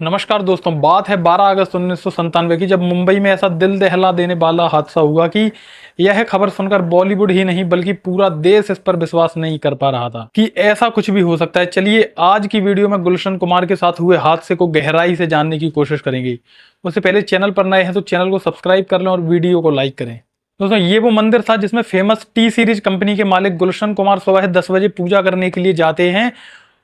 नमस्कार दोस्तों। बात है 12 अगस्त 1997 की, जब मुंबई में ऐसा दिल दहला देने वाला हादसा हुआ कि यह खबर सुनकर बॉलीवुड ही नहीं बल्कि पूरा देश इस पर विश्वास नहीं कर पा रहा था कि ऐसा कुछ भी हो सकता है। चलिए आज की वीडियो में गुलशन कुमार के साथ हुए हादसे को गहराई से जानने की कोशिश करेंगे। उससे पहले चैनल पर नए हैं तो चैनल को सब्सक्राइब कर लें और वीडियो को लाइक करें। दोस्तों, ये वो मंदिर था जिसमें फेमस टी सीरीज कंपनी के मालिक गुलशन कुमार सुबह 10 बजे पूजा करने के लिए जाते हैं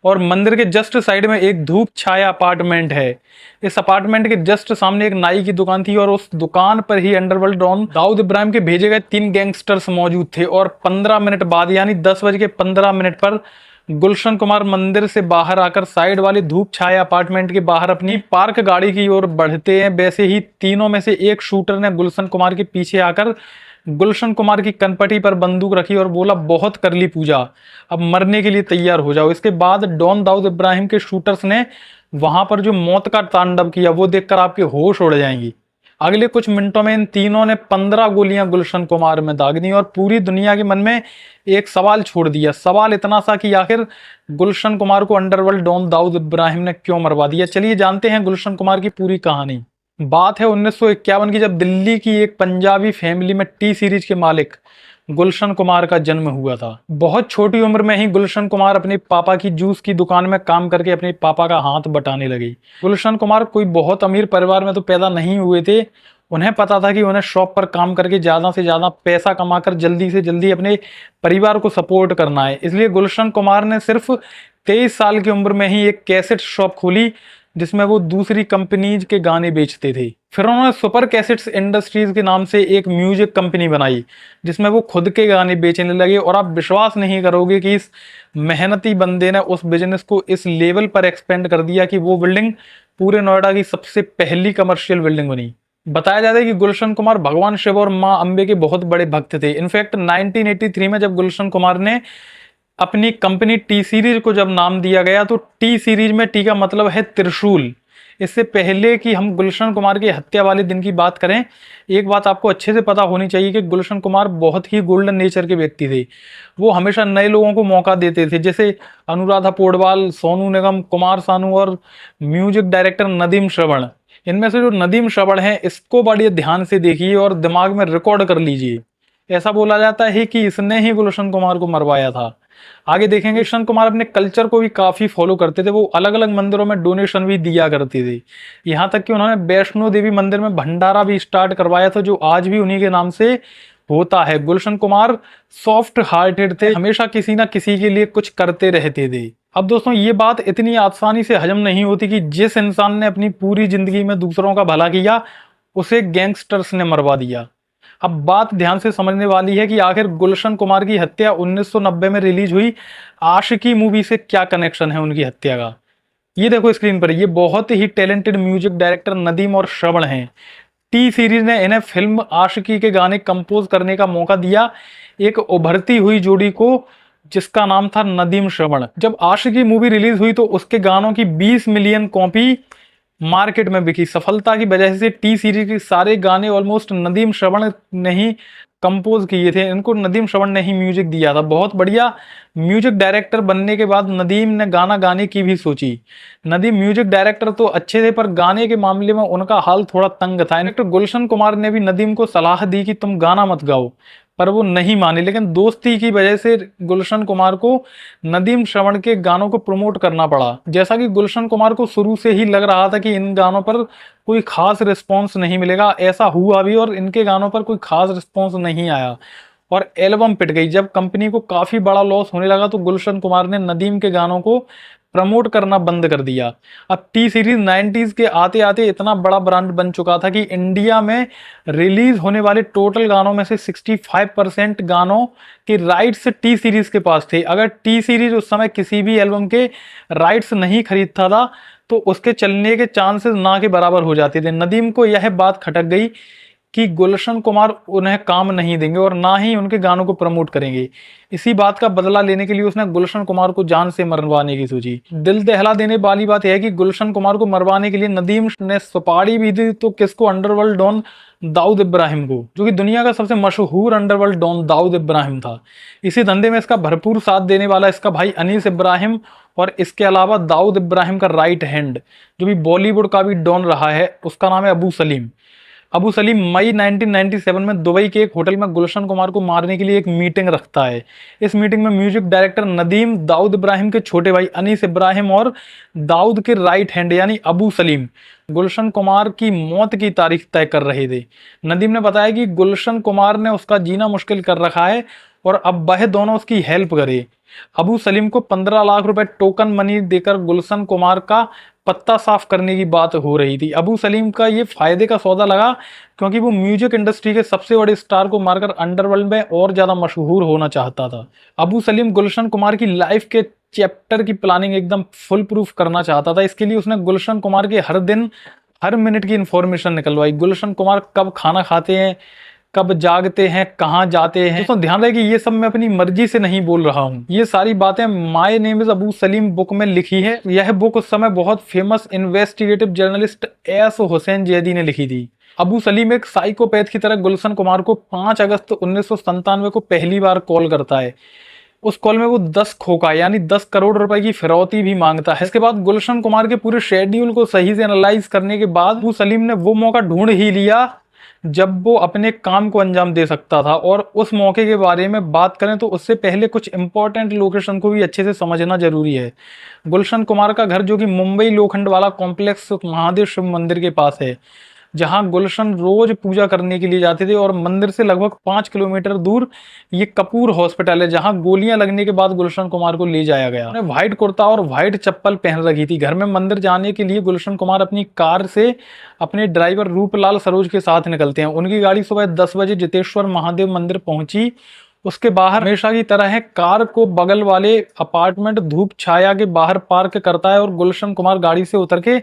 और मंदिर के जस्ट साइड में एक धूप छाया अपार्टमेंट है। इस अपार्टमेंट के जस्ट सामने एक नाई की दुकान थी और उस दुकान पर ही अंडरवर्ल्ड डॉन दाऊद इब्राहिम के भेजे गए 3 गैंगस्टर्स मौजूद थे। और 15 मिनट बाद यानी 10 बज के 15 मिनट पर गुलशन कुमार मंदिर से बाहर आकर साइड वाले धूप छाया अपार्टमेंट के बाहर अपनी पार्क गाड़ी की ओर बढ़ते हैं। वैसे ही तीनों में से एक शूटर ने गुलशन कुमार के पीछे आकर गुलशन कुमार की कनपटी पर बंदूक रखी और बोला, बहुत कर ली पूजा, अब मरने के लिए तैयार हो जाओ। इसके बाद डॉन दाऊद इब्राहिम के शूटर्स ने वहां पर जो मौत का तांडव किया वो देखकर आपके होश उड़ जाएंगी। अगले कुछ मिनटों में इन तीनों ने 15 गोलियां गुलशन कुमार में दाग दी और पूरी दुनिया के मन में एक सवाल छोड़ दिया। सवाल इतना सा कि आखिर गुलशन कुमार को अंडरवर्ल्ड डॉन दाऊद इब्राहिम ने क्यों मरवा दिया। चलिए जानते हैं गुलशन कुमार की पूरी कहानी। बात है 1951 की, जब दिल्ली की एक पंजाबी फैमिली में टी सीरीज के मालिक गुलशन कुमार का जन्म हुआ था। बहुत छोटी उम्र में ही गुलशन कुमार अपने पापा की जूस की दुकान में काम करके अपने पापा का हाथ बटाने लगे। गुलशन कुमार कोई बहुत अमीर परिवार में तो पैदा नहीं हुए थे। उन्हें पता था कि उन्हें शॉप पर काम करके ज्यादा से ज्यादा पैसा कमाकर जल्दी से जल्दी अपने परिवार को सपोर्ट करना है। इसलिए गुलशन कुमार ने सिर्फ 23 साल की उम्र में ही एक कैसेट शॉप खोली जिसमें वो दूसरी कंपनीज के गाने बेचते थे। फिर उन्होंने सुपर कैसेट्स इंडस्ट्रीज के नाम से एक म्यूजिक कंपनी बनाई जिसमें वो खुद के गाने बेचने लगे। और आप विश्वास नहीं करोगे कि इस मेहनती बंदे ने उस बिजनेस को इस लेवल पर एक्सपेंड कर दिया कि वो बिल्डिंग पूरे नोएडा की सबसे पहली कमर्शियल बिल्डिंग बनी। बताया जाता है कि गुलशन कुमार भगवान शिव और मां अंबे के बहुत बड़े भक्त थे। इनफैक्ट 1983 में जब गुलशन कुमार ने अपनी कंपनी टी सीरीज को जब नाम दिया गया तो टी सीरीज में टी का मतलब है त्रिशूल। इससे पहले कि हम गुलशन कुमार की हत्या वाले दिन की बात करें, एक बात आपको अच्छे से पता होनी चाहिए कि गुलशन कुमार बहुत ही गोल्डन नेचर के व्यक्ति थे। वो हमेशा नए लोगों को मौका देते थे, जैसे अनुराधा पोडवाल, सोनू निगम, कुमार सानू और म्यूजिक डायरेक्टर नदीम श्रवण। इनमें से जो नदीम श्रवण है इसको बड़े ध्यान से देखिए और दिमाग में रिकॉर्ड कर लीजिए। ऐसा बोला जाता है कि इसने ही गुलशन कुमार को मरवाया था। आगे देखेंगे गुलशन कुमार अपने कल्चर को भी काफी फॉलो करते थे। वो अलग अलग मंदिरों में डोनेशन भी दिया करते थे। यहाँ तक कि उन्होंने वैष्णो देवी मंदिर में भंडारा भी स्टार्ट करवाया था जो आज भी उन्हीं के नाम से होता है। गुलशन कुमार सॉफ्ट हार्टेड थे, हमेशा किसी ना किसी के लिए कुछ करते रहते थे। अब दोस्तों, ये बात इतनी आसानी से हजम नहीं होती कि जिस इंसान ने अपनी पूरी जिंदगी में दूसरों का भला किया उसे गैंगस्टर्स ने मरवा दिया। अब बात ध्यान से समझने वाली है कि आखिर गुलशन कुमार की हत्या 1990 में रिलीज हुई आशिकी मूवी से क्या कनेक्शन है उनकी हत्या का। ये देखो स्क्रीन पर, ये बहुत ही टैलेंटेड म्यूजिक डायरेक्टर नदीम और श्रवण हैं। टी सीरीज ने इन्हें फिल्म आशिकी के गाने कंपोज करने का मौका दिया, एक उभरती हुई जोड़ी को जिसका नाम था नदीम श्रवण। जब आशिकी मूवी रिलीज हुई तो उसके गानों की 20 मिलियन कॉपी मार्केट में बिकी। सफलता की वजह से टी सीरीज के सारे गाने ऑलमोस्ट नदीम श्रवण ने ही कंपोज किए थे। इनको नदीम श्रवण ने ही म्यूजिक दिया था। बहुत बढ़िया म्यूजिक डायरेक्टर बनने के बाद नदीम ने गाना गाने की भी सोची। नदीम म्यूजिक डायरेक्टर तो अच्छे थे पर गाने के मामले में उनका हाल थोड़ा तंग था। इनफैक्ट गुलशन कुमार ने भी नदीम को सलाह दी कि तुम गाना मत गाओ, पर वो नहीं माने। लेकिन दोस्ती की वजह से गुलशन कुमार को नदीम श्रवण के गानों को प्रमोट करना पड़ा। जैसा कि गुलशन कुमार को शुरू से ही लग रहा था कि इन गानों पर कोई खास रिस्पॉन्स नहीं मिलेगा, ऐसा हुआ भी और इनके गानों पर कोई खास रिस्पॉन्स नहीं आया और एल्बम पिट गई। जब कंपनी को काफी बड़ा लॉस होने लगा तो गुलशन कुमार ने नदीम के गानों को प्रमोट करना बंद कर दिया। अब टी सीरीज 90s के आते आते इतना बड़ा ब्रांड बन चुका था कि इंडिया में रिलीज होने वाले टोटल गानों में से 65% गानों के राइट्स टी सीरीज के पास थे। अगर टी सीरीज उस समय किसी भी एल्बम के राइट्स नहीं खरीदता था तो उसके चलने के चांसेस ना के बराबर हो जाते थे। नदीम को यह बात खटक गई कि गुलशन कुमार उन्हें काम नहीं देंगे और ना ही उनके गानों को प्रमोट करेंगे। इसी बात का बदला लेने के लिए उसने गुलशन कुमार को जान से मरवाने की सोची। दिल दहला देने वाली बात यह है कि गुलशन कुमार को मरवाने के लिए नदीम ने सुपारी भी दी, तो किसको? अंडरवर्ल्ड डॉन दाऊद इब्राहिम को, जो कि दुनिया का सबसे मशहूर अंडरवर्ल्ड डॉन दाऊद इब्राहिम था। इसी धंधे में इसका भरपूर साथ देने वाला इसका भाई अनीस इब्राहिम, और इसके अलावा दाऊद इब्राहिम का राइट हैंड जो भी बॉलीवुड का भी डॉन रहा है, उसका नाम है अबू सलीम। अबू सलीम मई 1997 में दुबई के एक होटल में गुलशन कुमार को मारने के लिए एक मीटिंग रखता है। इस मीटिंग में म्यूजिक डायरेक्टर नदीम, दाऊद इब्राहिम के छोटे भाई अनीस इब्राहिम और दाऊद के राइट हैंड यानी अबू सलीम गुलशन कुमार की मौत की तारीख तय कर रहे थे। नदीम ने बताया कि गुलशन कुमार ने उसका जीना मुश्किल कर रखा है और अब वह दोनों उसकी हेल्प करे। अबू सलीम को 15 लाख रुपए टोकन मनी देकर गुलशन कुमार का पत्ता साफ करने की बात हो रही थी। अबू सलीम का ये फायदे का सौदा लगा क्योंकि वो म्यूजिक इंडस्ट्री के सबसे बड़े स्टार को मारकर अंडरवर्ल्ड में और ज्यादा मशहूर होना चाहता था। अबू सलीम गुलशन कुमार की लाइफ के चैप्टर की प्लानिंग एकदम फुल प्रूफ करना चाहता था। इसके लिए उसने गुलशन कुमार के हर दिन हर मिनट की इंफॉर्मेशन निकलवाई। गुलशन कुमार कब खाना खाते हैं, कब जागते हैं, कहाँ जाते हैं। दोस्तों ध्यान रहे कि ये सब मैं अपनी मर्जी से नहीं बोल रहा हूँ, ये सारी बातें my name is Abu Salim book में लिखी है। यह बुक उस समय बहुत famous investigative journalist S Hussain Zaidi ने लिखी थी। अबू सलीम एक साइकोपैथ की तरह गुलशन कुमार को 5 अगस्त 1997 को पहली बार कॉल करता है। उस कॉल में वो 10 खोखा यानी 10 करोड़ रुपए की फिरौती भी मांगता है। इसके बाद गुलशन कुमार के पूरे शेड्यूल को सही से एनालाइज करने के बाद अबू सलीम ने वो मौका ढूंढ ही लिया जब वो अपने काम को अंजाम दे सकता था। और उस मौके के बारे में बात करें तो उससे पहले कुछ इंपॉर्टेंट लोकेशन को भी अच्छे से समझना जरूरी है। गुलशन कुमार का घर जो कि मुंबई लोखंड वाला कॉम्प्लेक्स महादेव शिव मंदिर के पास है, जहां गुलशन रोज पूजा करने के लिए जाते थे। और मंदिर से लगभग 5 किलोमीटर दूर ये कपूर हॉस्पिटल है, जहां गोलियां लगने के बाद गुलशन कुमार को ले जाया गया। उन्हें व्हाइट कुर्ता और व्हाइट चप्पल पहन रखी थी। घर में मंदिर जाने के लिए गुलशन कुमार अपनी कार से अपने ड्राइवर रूपलाल सरोज के साथ निकलते हैं। उनकी गाड़ी सुबह 10 बजे जितेश्वर महादेव मंदिर पहुंची। उसके बाहर हमेशा की तरह है कार को बगल वाले अपार्टमेंट धूप छाया के बाहर पार्क करता है और गुलशन कुमार गाड़ी से उतर के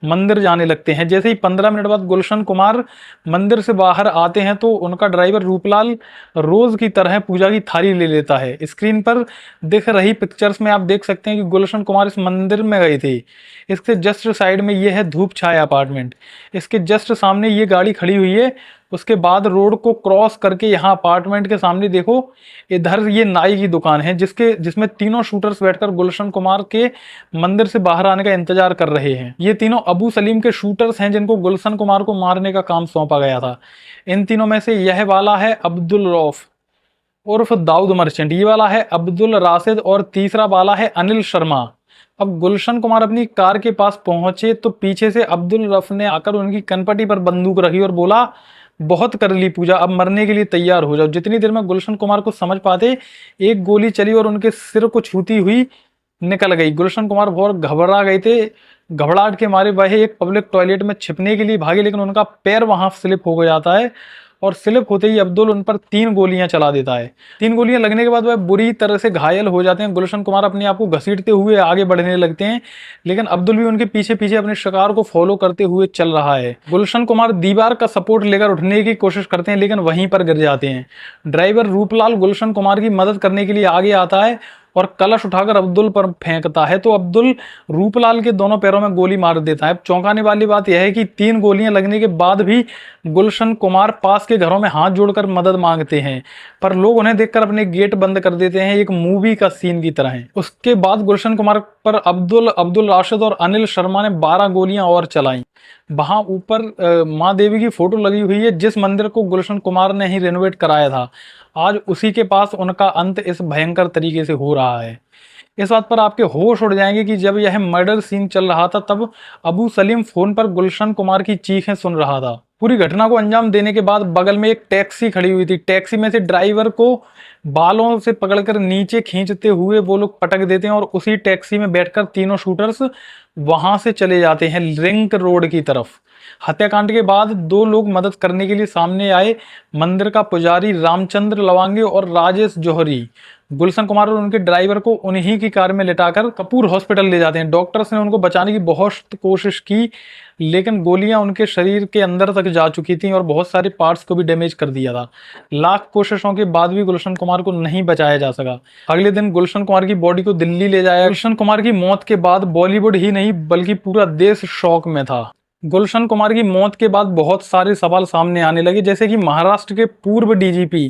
मंदिर जाने लगते हैं। जैसे ही 15 मिनट बाद गुलशन कुमार मंदिर से बाहर आते हैं तो उनका ड्राइवर रूपलाल रोज की तरह पूजा की थाली ले लेता है। स्क्रीन पर दिख रही पिक्चर्स में आप देख सकते हैं कि गुलशन कुमार इस मंदिर में गए थे। इसके जस्ट साइड में ये है धूप छाया अपार्टमेंट, इसके जस्ट सामने ये गाड़ी खड़ी हुई है। उसके बाद रोड को क्रॉस करके यहाँ अपार्टमेंट के सामने देखो, इधर ये नाई की दुकान है जिसमें तीनों शूटर्स बैठकर गुलशन कुमार के मंदिर से बाहर आने का इंतजार कर रहे हैं। ये तीनों अबू सलीम के शूटर्स हैं जिनको गुलशन कुमार को मारने का काम सौंपा गया था। इन तीनों में से यह वाला है अब्दुल रऊफ उर्फ दाऊद मर्चेंट, ये वाला है अब्दुल राशिद और तीसरा वाला है अनिल शर्मा। अब गुलशन कुमार अपनी कार के पास पहुंचे तो पीछे से अब्दुल रफ ने आकर उनकी कनपटी पर बंदूक रखी और बोला, बहुत कर ली पूजा, अब मरने के लिए तैयार हो जाओ। जितनी देर में गुलशन कुमार को समझ पाते एक गोली चली और उनके सिर को छूती हुई निकल गई। गुलशन कुमार बहुत घबरा गए थे। घबराहट के मारे वह एक पब्लिक टॉयलेट में छिपने के लिए भागे, लेकिन उनका पैर वहां स्लिप हो जाता है और स्लिप होते ही अब्दुल उन पर 3 गोलियां चला देता है। 3 गोलियां लगने के बाद वह बुरी तरह से घायल हो जाते हैं। गुलशन कुमार अपने आप को घसीटते हुए आगे बढ़ने लगते हैं, लेकिन अब्दुल भी उनके पीछे पीछे अपने शिकार को फॉलो करते हुए चल रहा है। गुलशन कुमार दीवार का सपोर्ट लेकर उठने की कोशिश करते हैं, लेकिन वहीं पर गिर जाते हैं। ड्राइवर रूपलाल गुलशन कुमार की मदद करने के लिए आगे आता है और कलश उठाकर अब्दुल पर फेंकता है, तो अब्दुल रूपलाल के दोनों पैरों में गोली मार देता है। चौंकाने वाली बात यह है कि 3 गोलियां लगने के बाद भी गुलशन कुमार पास के घरों में हाथ जोड़कर मदद मांगते हैं, पर लोग उन्हें देखकर अपने गेट बंद कर देते हैं, एक मूवी का सीन की तरह है। उसके बाद गुलशन कुमार पर अब्दुल राशिद और अनिल शर्मा ने 12 गोलियां और चलाई। वहां ऊपर माँ देवी की फोटो लगी हुई है, जिस मंदिर को गुलशन कुमार ने ही रेनोवेट कराया था। आज उसी के पास उनका अंत इस भयंकर तरीके से हो रहा है। इस बात पर आपके होश उड़ जाएंगे कि जब यह मर्डर सीन चल रहा था तब अबू सलीम फोन पर गुलशन कुमार की चीखें सुन रहा था। पूरी घटना को अंजाम देने के बाद बगल में एक टैक्सी खड़ी हुई थी। टैक्सी में से ड्राइवर को बालों से पकड़कर नीचे खींचते हुए वो लोग पटक देते हैं और उसी टैक्सी में बैठकर तीनों शूटर्स वहां से चले जाते हैं रिंग रोड की तरफ। हत्याकांड के बाद 2 लोग मदद करने के लिए सामने आए। मंदिर का पुजारी रामचंद्र लवांगे और राजेश जौहरी गुलशन कुमार और उनके ड्राइवर को उन्हीं की कार में लिटाकर कपूर हॉस्पिटल ले जाते हैं। डॉक्टर्स ने उनको बचाने की बहुत कोशिश की, लेकिन गोलियां उनके शरीर के अंदर तक जा चुकी थी और बहुत सारे पार्ट्स को भी डैमेज कर दिया था। लाख कोशिशों के बाद भी गुलशन कुमार को नहीं बचाया जा सका। अगले दिन गुलशन कुमार की बॉडी को दिल्ली ले जाया। गुलशन कुमार की मौत के बाद बॉलीवुड ही नहीं बल्कि पूरा देश शॉक में था। गुलशन कुमार की मौत के बाद बहुत सारे सवाल सामने आने लगे, जैसे कि महाराष्ट्र के पूर्व डीजीपी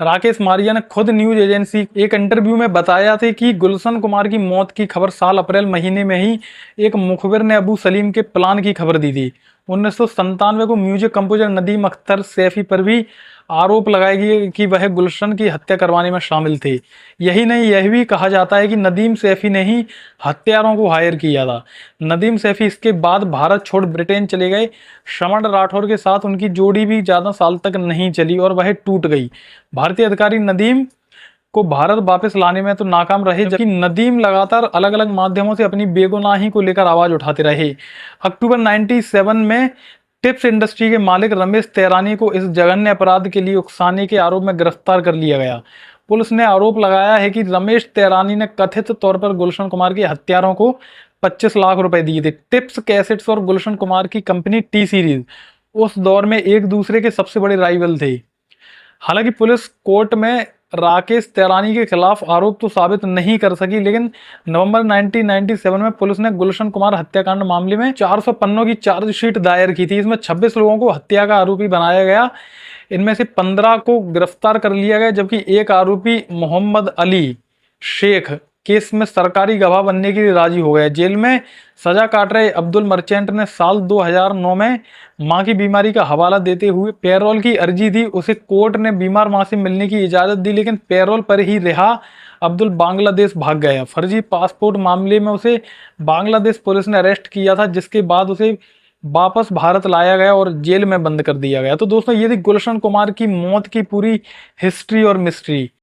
राकेश मारिया ने खुद न्यूज एजेंसी एक इंटरव्यू में बताया था कि गुलशन कुमार की मौत की खबर साल अप्रैल महीने में ही एक मुखबिर ने अबू सलीम के प्लान की खबर दी थी। 1997 को म्यूजिक कंपोजर नदीम अख्तर सैफी पर भी आरोप लगाए गए कि वह गुलशन की हत्या करवाने में शामिल थे। यही नहीं, यह भी कहा जाता है कि नदीम सैफी ने ही हत्यारों को हायर किया था। नदीम सैफी इसके बाद भारत छोड़ ब्रिटेन चले गए। श्रवण राठौर के साथ उनकी जोड़ी भी ज्यादा साल तक नहीं चली और वह टूट गई। भारतीय अधिकारी नदीम को भारत वापस लाने में तो नाकाम रहे, जबकि नदीम लगातार अलग अलग माध्यमों से अपनी बेगुनाही को लेकर आवाज उठाते रहे। अक्टूबर 97 में टिप्स इंडस्ट्री के मालिक रमेश तैरानी को इस जघन्य अपराध के लिए उकसाने के आरोप में गिरफ्तार कर लिया गया। पुलिस ने आरोप लगाया है कि रमेश तैरानी ने कथित तौर पर गुलशन कुमार के हत्यारों को 25 लाख रुपए दिए थे। टिप्स कैसेट्स और गुलशन कुमार की कंपनी टी सीरीज उस दौर में एक दूसरे के सबसे बड़े राइवल थे। हालांकि पुलिस कोर्ट में राकेश तैरानी के खिलाफ आरोप तो साबित नहीं कर सकी, लेकिन नवंबर 1997 में पुलिस ने गुलशन कुमार हत्याकांड मामले में 400 पन्नों की चार्जशीट दायर की थी। इसमें 26 लोगों को हत्या का आरोपी बनाया गया। इनमें से 15 को गिरफ्तार कर लिया गया, जबकि एक आरोपी मोहम्मद अली शेख केस में सरकारी गवाह बनने के लिए राजी हो गए। जेल में सजा काट रहे अब्दुल मर्चेंट ने साल 2009 में मां की बीमारी का हवाला देते हुए पैरोल की अर्जी दी। उसे कोर्ट ने बीमार मां से मिलने की इजाजत दी, लेकिन पैरोल पर ही रिहा अब्दुल बांग्लादेश भाग गया। फर्जी पासपोर्ट मामले में उसे बांग्लादेश पुलिस ने अरेस्ट किया था, जिसके बाद उसे वापस भारत लाया गया और जेल में बंद कर दिया गया। तो दोस्तों, ये थी गुलशन कुमार की मौत की पूरी हिस्ट्री और मिस्ट्री।